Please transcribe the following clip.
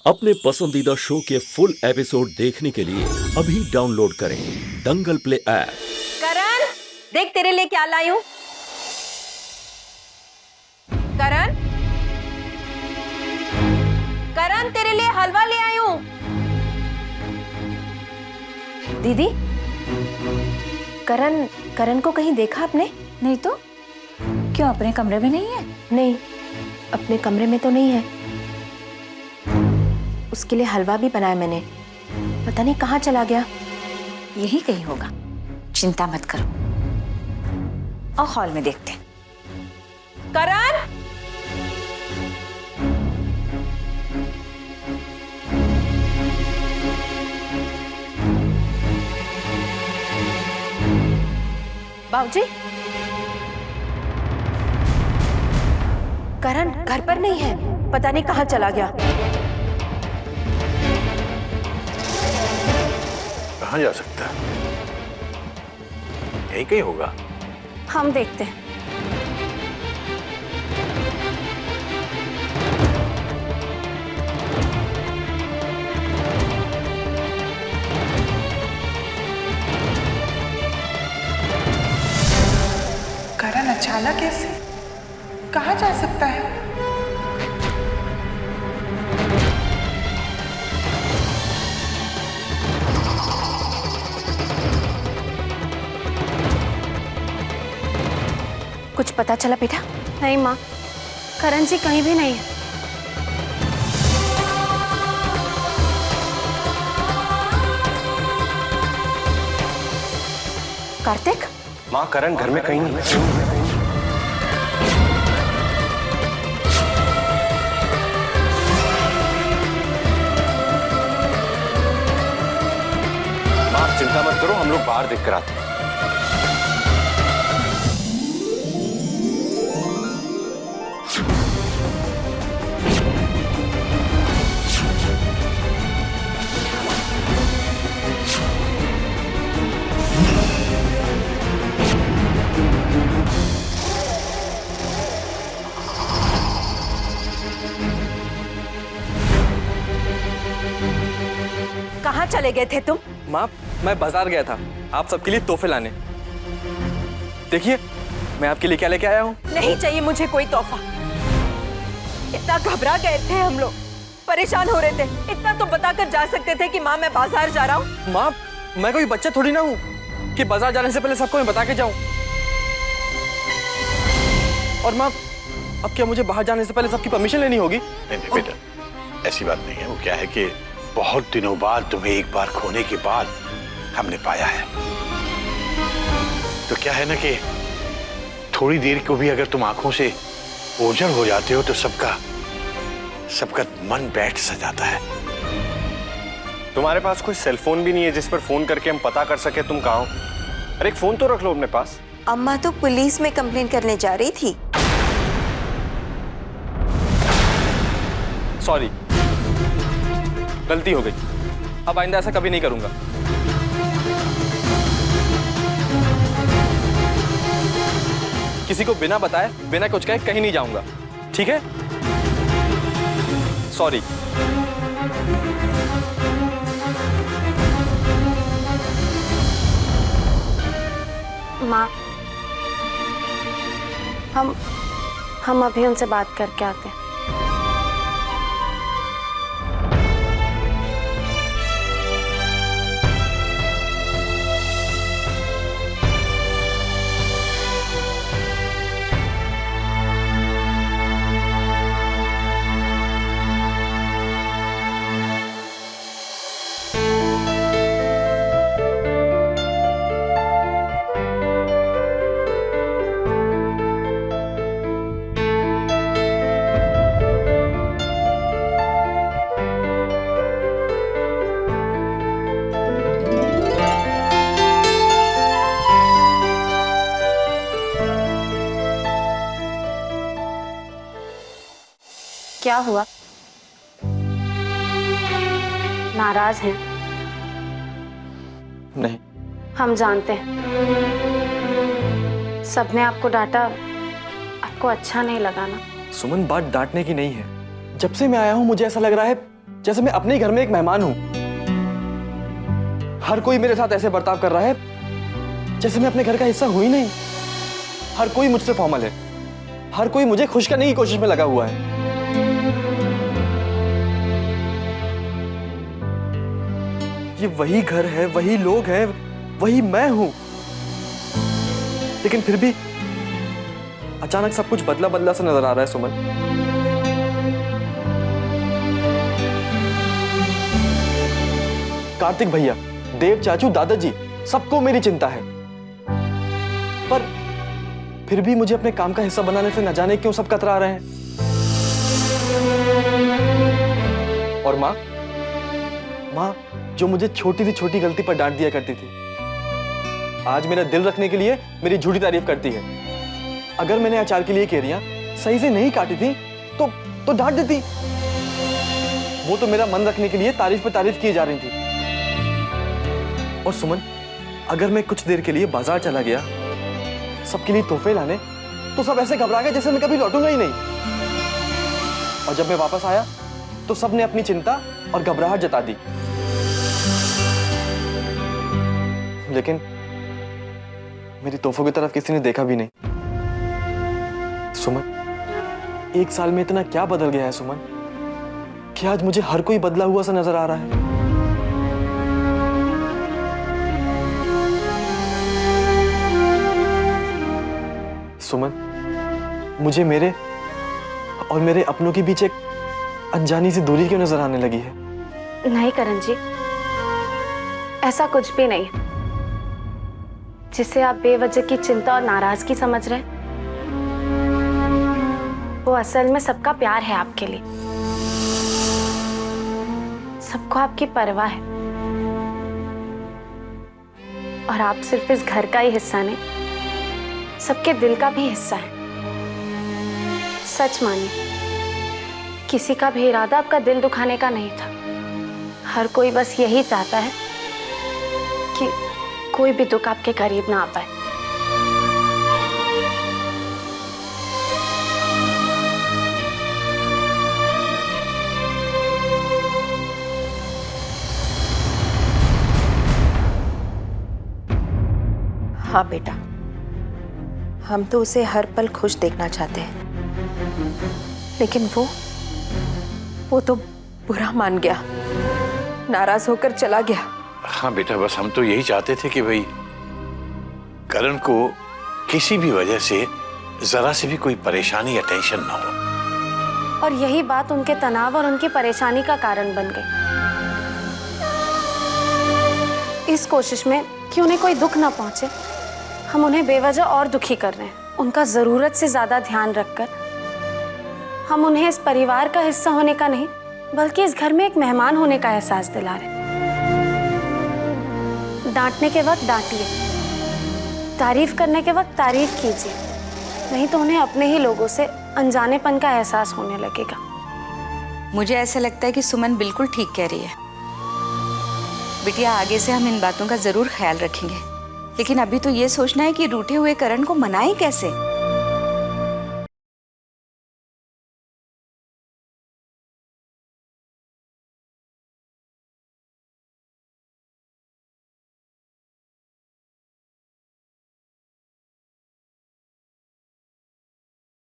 अपने पसंदीदा शो के फुल एपिसोड देखने के लिए अभी डाउनलोड करें दंगल प्ले ऐप। करण, देख तेरे लिए क्या लाई हूं। करण, करण तेरे लिए हलवा ले आई हूं। दीदी, करण को कहीं देखा आपने? नहीं तो क्यों, अपने कमरे में नहीं है? नहीं, अपने कमरे में तो नहीं है। उसके लिए हलवा भी बनाया मैंने, पता नहीं कहाँ चला गया। यही कहीं होगा, चिंता मत करो। और हॉल में देखते हैं। करण, बाबूजी, करण घर पर नहीं है, पता नहीं कहाँ चला गया। कहाँ जा सकता है? यहीं कहीं होगा। हम देखते हैं। करण अचानक ऐसे कहाँ जा सकता है? कुछ पता चला बेटा? नहीं माँ, करण जी कहीं भी नहीं है। कार्तिक, माँ, करण घर में कहीं नहीं है। माँ चिंता मत करो, हम लोग बाहर देख कर आते हैं। कहाँ चले गए थे तुम? माँ, मैं बाजार गया था आप सबके लिए तोहफे लाने। देखिए, मैं आपके लिए क्या लेके आया हूँ। नहीं चाहिए मुझे कोई तोहफा। इतना घबरा गए थे हम लोग, परेशान हो रहे थे। इतना तो बताकर जा सकते थे कि माँ मैं बाजार जा रहा हूँ। माँ, मैं कोई बच्चा थोड़ी ना हूँ कि बाजार जाने से पहले सबको मैं बता के जाऊँ। और माँ, अब क्या मुझे बाहर जाने से पहले सबकी परमिशन लेनी होगी? नहीं बेटा, ऐसी बात नहीं है। वो क्या है कि बहुत दिनों बाद तुम्हें एक बार खोने के बाद हमने पाया है, तो क्या है ना कि थोड़ी देर को भी अगर तुम आंखों से ओझल हो जाते हो तो सबका मन बैठ सा जाता है। तुम्हारे पास कोई सेलफोन भी नहीं है जिस पर फोन करके हम पता कर सके तुम कहाँ हो? अरे एक फोन तो रख लो अपने पास। अम्मा तो पुलिस में कंप्लेन करने जा रही थी। सॉरी, गलती हो गई। अब आइंदा ऐसा कभी नहीं करूंगा। किसी को बिना बताए, बिना कुछ कहे कहीं नहीं जाऊंगा, ठीक है? सॉरी। माँ, हम अभी उनसे बात करके आते हैं। क्या हुआ? नाराज हैं? नहीं। हम जानते हैं, सबने आपको डांटा, आपको अच्छा नहीं लगा ना? सुमन, बात डांटने की नहीं है। जब से मैं आया हूं मुझे ऐसा लग रहा है जैसे मैं अपने ही घर में एक मेहमान हूं। हर कोई मेरे साथ ऐसे बर्ताव कर रहा है जैसे मैं अपने घर का हिस्सा हूं ही नहीं। हर कोई मुझसे फॉर्मल है, हर कोई मुझे खुश करने की कोशिश में लगा हुआ है। ये वही घर है, वही लोग हैं, वही मैं हूं, लेकिन फिर भी अचानक सब कुछ बदला बदला सा नजर आ रहा है सुमन। कार्तिक भैया, देव चाचू, दादाजी, सबको मेरी चिंता है, पर फिर भी मुझे अपने काम का हिस्सा बनाने से न जाने क्यों सब कतरा रहे हैं। और माँ जो मुझे छोटी सी छोटी गलती पर डांट दिया करती थी, आज मेरा दिल रखने के लिए मेरी झूठी तारीफ करती है। अगर मैंने अचार के लिए केरियां सही से नहीं काटी थी तो डांट देती। वो तो मेरा मन रखने के लिए तारीफ पे तारीफ की जा रही थी। और सुमन, अगर मैं कुछ देर के लिए बाजार चला गया सबके लिए तोहफे लाने, तो सब ऐसे घबरा गए जैसे मैं कभी लौटूंगा ही नहीं। और जब मैं वापस आया तो सबने अपनी चिंता और घबराहट जता दी, लेकिन मेरी तोहफों की तरफ किसी ने देखा भी नहीं। सुमन, 1 साल में इतना क्या बदल गया है सुमन, कि आज मुझे हर कोई बदला हुआ सा नजर आ रहा है। सुमन, मुझे मेरे और मेरे अपनों के बीच एक अनजानी सी दूरी क्यों नजर आने लगी है? नहीं करण जी, ऐसा कुछ भी नहीं जिसे आप बेवजह की चिंता और नाराजगी समझ रहे हैं। वो असल में सबका प्यार है आपके लिए, सबको आपकी परवाह है। और आप सिर्फ इस घर का ही हिस्सा नहीं, सबके दिल का भी हिस्सा है। सच मानिए, किसी का भी इरादा आपका दिल दुखाने का नहीं था। हर कोई बस यही चाहता है कि कोई भी दुख आपके करीब ना आ पाए। हाँ बेटा, हम तो उसे हर पल खुश देखना चाहते हैं, लेकिन वो तो बुरा मान गया, नाराज होकर चला गया। हाँ बेटा, बस हम तो यही चाहते थे कि भाई करण को किसी भी वजह से जरा से भी कोई परेशानी या टेंशन ना हो। और यही बात उनके तनाव और उनकी परेशानी का कारण बन गई। इस कोशिश में कि उन्हें कोई दुख ना पहुंचे, हम उन्हें बेवजह और दुखी कर रहे हैं। उनका जरूरत से ज्यादा ध्यान रखकर हम उन्हें इस परिवार का हिस्सा होने का नहीं, बल्कि इस घर में एक मेहमान होने का एहसास दिला रहे हैं। डांटने के वक्त डांटिए, तारीफ करने के वक्त तारीफ कीजिए, नहीं तो उन्हें अपने ही लोगों से अनजानेपन का एहसास होने लगेगा। मुझे ऐसा लगता है कि सुमन बिल्कुल ठीक कह रही है। बिटिया, आगे से हम इन बातों का जरूर ख्याल रखेंगे, लेकिन अभी तो ये सोचना है कि रूठे हुए करण को मनाएं कैसे।